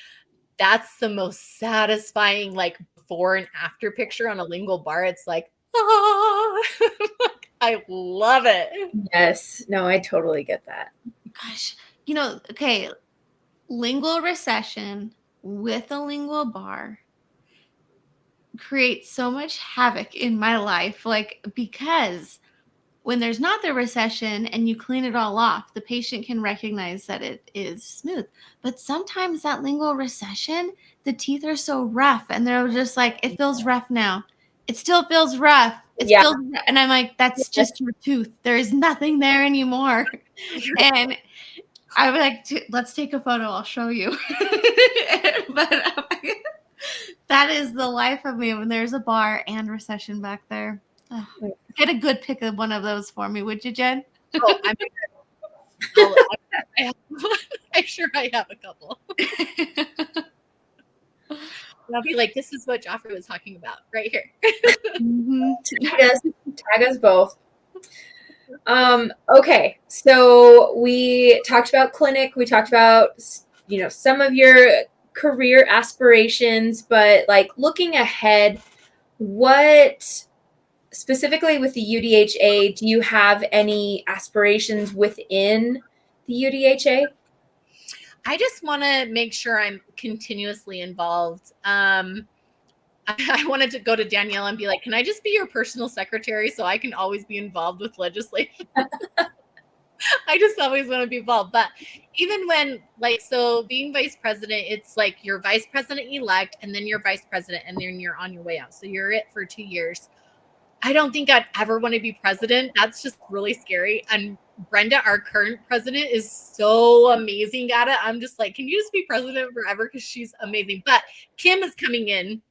that's the most satisfying like before and after picture on a lingual bar. It's like, ah. I love it. Yes. No, I totally get that. Gosh, okay, lingual recession with a lingual bar creates so much havoc in my life, like, because when there's not the recession and you clean it all off, the patient can recognize that it is smooth. But sometimes that lingual recession, the teeth are so rough and they're just like, it feels rough now. It still feels rough. And I'm like, that's just your tooth. There is nothing there anymore. And I was like, let's take a photo. I'll show you. But that is the life of me when there's a bar and recession back there. Oh, get a good pic of one of those for me, would you, Jen? Oh, I'm sure I have a couple. I'll be like, this is what Joffrey was talking about right here. Mm-hmm. Tag us both. Okay, so we talked about clinic. We talked about some of your career aspirations, but like looking ahead, what specifically with the UDHA, do you have any aspirations within the UDHA? I just want to make sure I'm continuously involved. I wanted to go to Danielle and be like, can I just be your personal secretary so I can always be involved with legislation? I just always want to be involved. But even when, like, so being vice president, it's like you're vice president elect and then you're vice president and then you're on your way out. So you're it for 2 years. I don't think I'd ever want to be president. That's just really scary. And Brenda, our current president, is so amazing at it. I'm just like, can you just be president forever? Because she's amazing. But Kim is coming in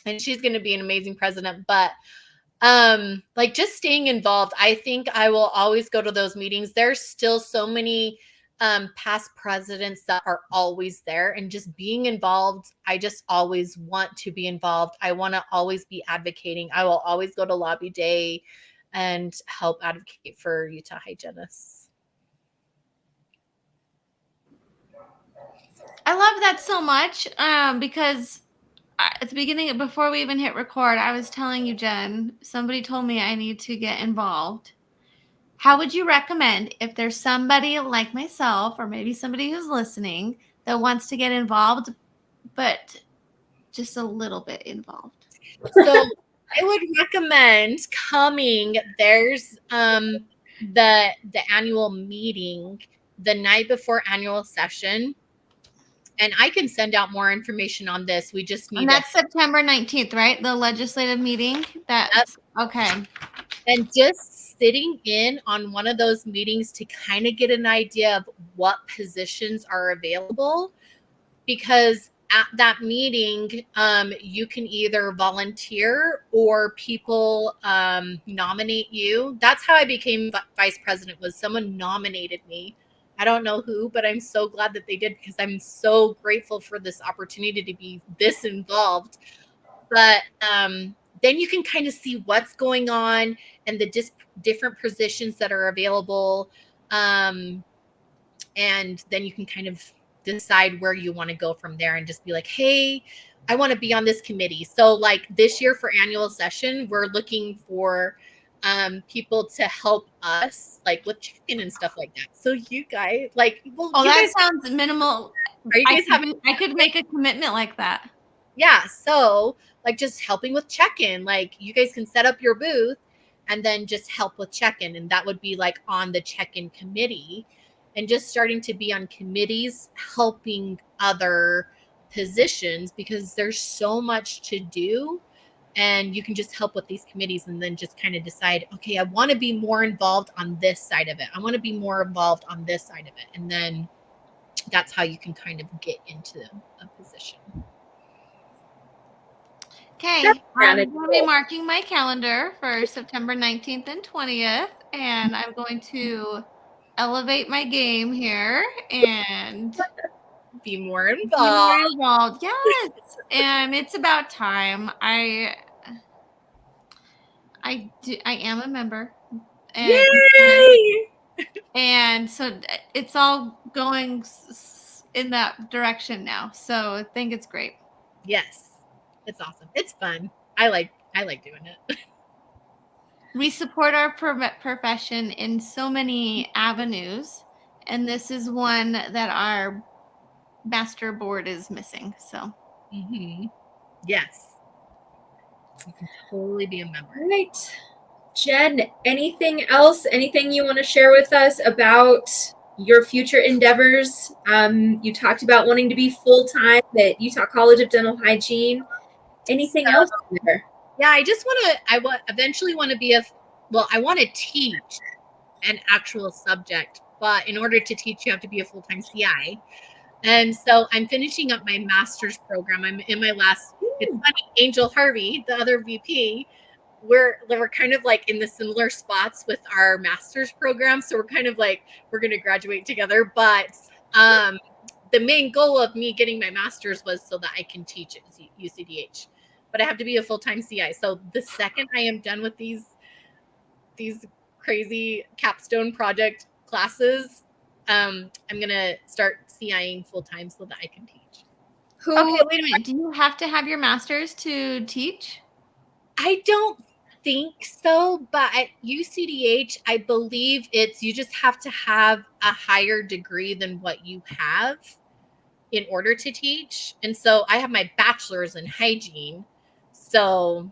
and she's going to be an amazing president. But like just staying involved, I think I will always go to those meetings. There's still so many past presidents that are always there, and just being involved. I just always want to be involved. I want to always be advocating. I will always go to lobby day and help advocate for Utah hygienists. I love that so much because at the beginning, before we even hit record, I was telling you, Jen, somebody told me I need to get involved. How would you recommend, if there's somebody like myself or maybe somebody who's listening that wants to get involved, but just a little bit involved? So I would recommend coming. There's the annual meeting the night before annual session. And I can send out more information on this. We just need And that's September 19th, right? The legislative meeting. That's okay. And just sitting in on one of those meetings to kind of get an idea of what positions are available, because at that meeting, you can either volunteer or people nominate you. That's how I became vice president, was someone nominated me. I don't know who, but I'm so glad that they did, because I'm so grateful for this opportunity to be this involved. But then you can kind of see what's going on and the different positions that are available. And then you can kind of decide where you want to go from there and just be like, hey, I want to be on this committee. So like this year for annual session, we're looking for people to help us like with chicken and stuff like that. So you guys like, well, oh, you that guys, sounds minimal. are you guys I could make a commitment like that. Yeah. So like just helping with check-in, like you guys can set up your booth and then just help with check-in. And that would be like on the check-in committee, and just starting to be on committees, helping other positions, because there's so much to do. And you can just help with these committees and then just kind of decide, okay, I want to be more involved on this side of it. I want to be more involved on this side of it. And then that's how you can kind of get into a position. Okay, I'm going to be marking my calendar for September 19th and 20th, and I'm going to elevate my game here and be more involved. Yes, and it's about time. I am a member, and yay! And so it's all going in that direction now. So I think it's great. Yes, it's awesome. It's fun. I like doing it. We support our profession in so many avenues, and this is one that our master board is missing. So, yes, you can totally be a member. All right, Jen, anything else? Anything you want to share with us about your future endeavors? You talked about wanting to be full-time at Utah College of Dental Hygiene. Anything else there? Yeah, I eventually want to be I want to teach an actual subject, but in order to teach, you have to be a full-time CI. And so I'm finishing up my master's program. I'm in my last, it's funny, Angel Harvey, the other VP, we're kind of like in the similar spots with our master's program. So we're kind of like, we're going to graduate together. But the main goal of me getting my master's was so that I can teach at UCDH. But I have to be a full-time CI. So the second I am done with these crazy capstone project classes, I'm going to start CIing full-time so that I can teach. Okay, wait a minute. Do you have to have your master's to teach? I don't think so, but at UCDH, I believe you just have to have a higher degree than what you have in order to teach. And so I have my bachelor's in hygiene. So,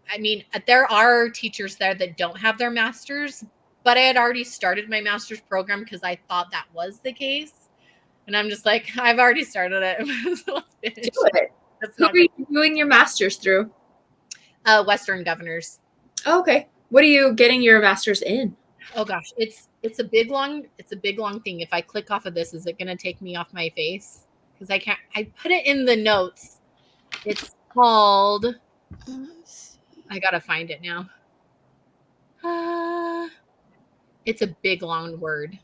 I mean, there are teachers there that don't have their master's, but I had already started my master's program because I thought that was the case. And I'm just like, I've already started it. So do it. Who are you doing your master's through? Western Governors. Oh, okay. What are you getting your master's in? Oh gosh, it's a big long thing. If I click off of this, is it going to take me off my face? Because I put it in the notes. It's called, I got to find it now. It's a big long word.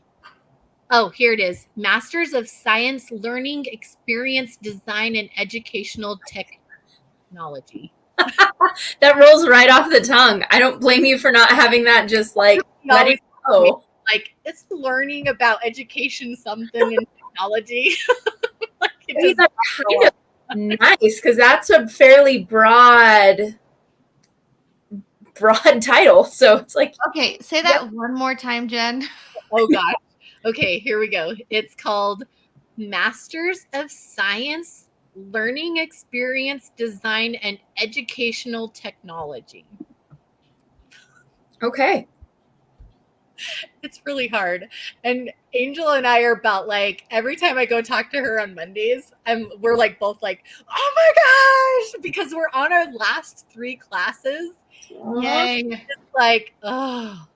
Oh, here it is. Masters of Science, Learning, Experience, Design, and Educational Technology. That rolls right off the tongue. I don't blame you for not having that just like let it go. Like, it's learning about education, something, and technology. Like, that kind of Nice, because that's a fairly broad title. So it's like, Okay, say that one more time, Jen. Oh gosh. Okay, here we go. It's called Masters of Science, Learning Experience Design, and Educational Technology. okay. It's really hard. And Angel and I are about like every time I go talk to her on Mondays, we're like both like, oh my gosh, because we're on our last 3 classes. Yay. It's like, oh,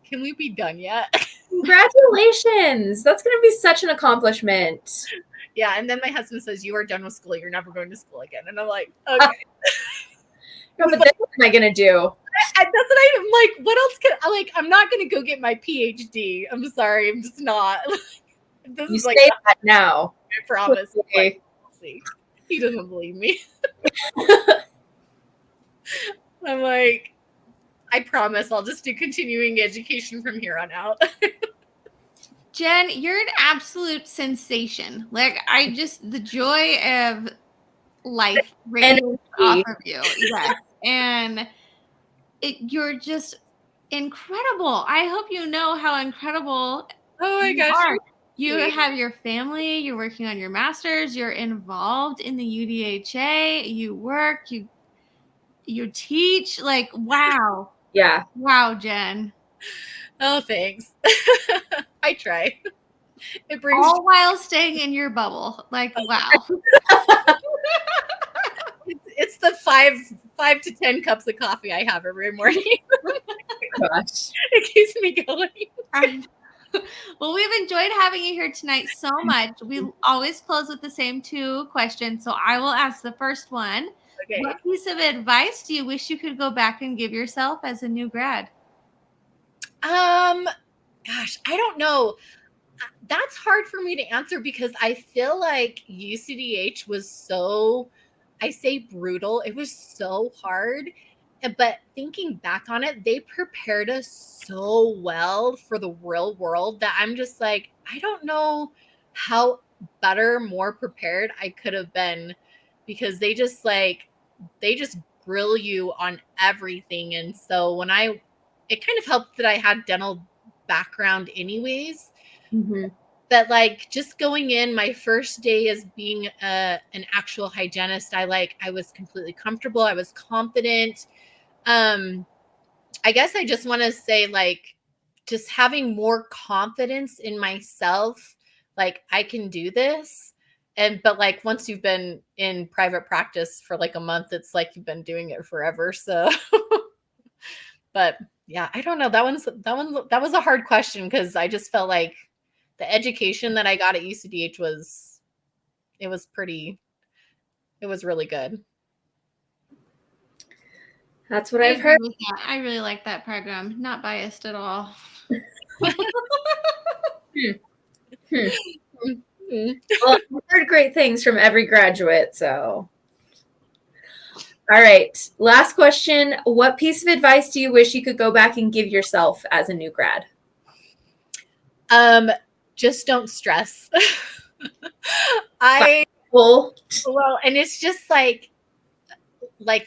can we be done yet? Congratulations. That's going to be such an accomplishment. Yeah. And then my husband says, you are done with school. You're never going to school again. And I'm like, okay. No, but then what am I going to do? That's what I'm like. What else can I like? I'm not going to go get my PhD. I'm sorry. I'm just not. This You is say like, that now. I promise. Okay. We'll see. He doesn't believe me. I'm like, I promise I'll just do continuing education from here on out. Jen, you're an absolute sensation. Like, the joy of life radiates off of you. Yes. And you're just incredible. I hope you know how incredible Oh my you gosh. are. You have your family, you're working on your master's, you're involved in the UDHA, you work, you teach. Like, wow. Yeah. Wow, Jen. Oh, thanks. I try. It brings all while staying in your bubble. Like, wow. it's the 5 to 10 cups of coffee I have every morning. Gosh. It keeps me going. Well, we've enjoyed having you here tonight so much. We always close with the same 2 questions. So I will ask the first one. Okay. What piece of advice do you wish you could go back and give yourself as a new grad? Gosh, I don't know. That's hard for me to answer because I feel like UCDH was so, I say brutal. It was so hard. But thinking back on it, they prepared us so well for the real world that I'm just like, I don't know how better, more prepared I could have been, because they just grill you on everything. And so it kind of helped that I had dental background anyways. Mm-hmm. But like just going in my first day as being an actual hygienist, I was completely comfortable. I was confident. I guess I just want to say, like, just having more confidence in myself, like I can do this. But like once you've been in private practice for like a month, it's like you've been doing it forever. So but yeah, I don't know. That was a hard question because I just felt like the education that I got at UCDH was really good. That's what I've heard. I really like that program. Not biased at all. Well, I've heard great things from every graduate, so. All right. Last question. What piece of advice do you wish you could go back and give yourself as a new grad? Just don't stress. Well, and it's just like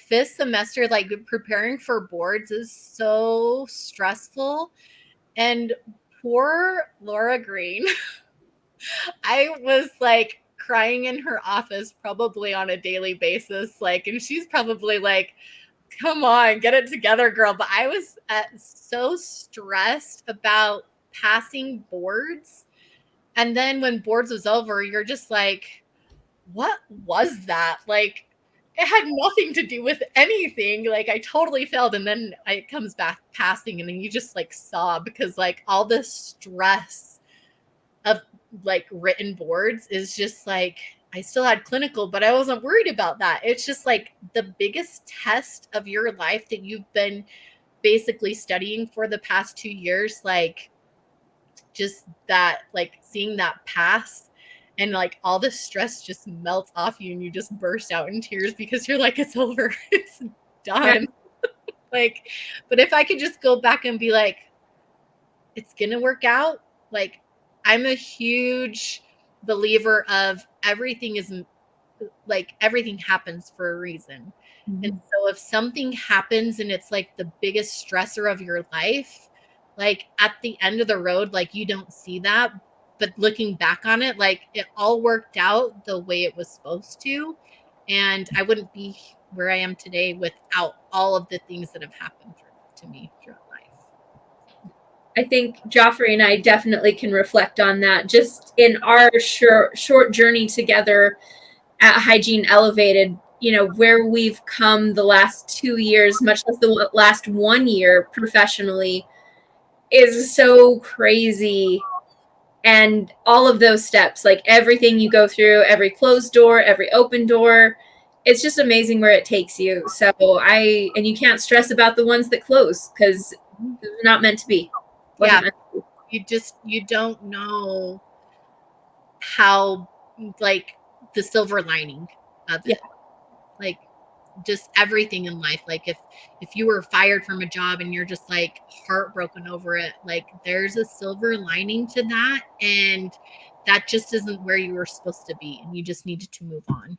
this semester, like preparing for boards is so stressful. And poor Laura Green, I was like crying in her office probably on a daily basis. Like, and she's probably like, come on, get it together, girl. But I was so stressed about passing boards. And then when boards was over, you're just like, what was that? Like, it had nothing to do with anything. Like, I totally failed. And then it comes back passing, and then you just like sob because like all the stress of like written boards is just like, I still had clinical, but I wasn't worried about that. It's just like the biggest test of your life that you've been basically studying for the past 2 years. Like, just that, like seeing that pass and like all the stress just melts off you and you just burst out in tears because you're like, it's over. It's done. Like, but if I could just go back and be like, it's going to work out. Like, I'm a huge believer of everything is like everything happens for a reason. Mm-hmm. And so if something happens and it's like the biggest stressor of your life, like at the end of the road, like you don't see that, but looking back on it, like it all worked out the way it was supposed to. And I wouldn't be where I am today without all of the things that have happened to me throughout life. I think Joffrey and I definitely can reflect on that. Just in our short journey together at Hygiene Elevated, you know, where we've come the last 2 years, much less the last 1 year professionally, is so crazy. And all of those steps, like everything you go through, every closed door, every open door, it's just amazing where it takes you. So and you can't stress about the ones that close because they're not meant to be. Yeah, Meant to be. you don't know how, like, the silver lining of it. Like just everything in life. Like if you were fired from a job and you're just like heartbroken over it, like there's a silver lining to that, and that just isn't where you were supposed to be, and you just needed to move on.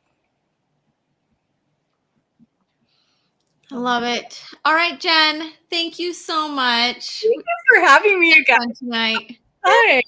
I love it. All right, Jen, thank you so much. Thank you for having me again tonight. Hi.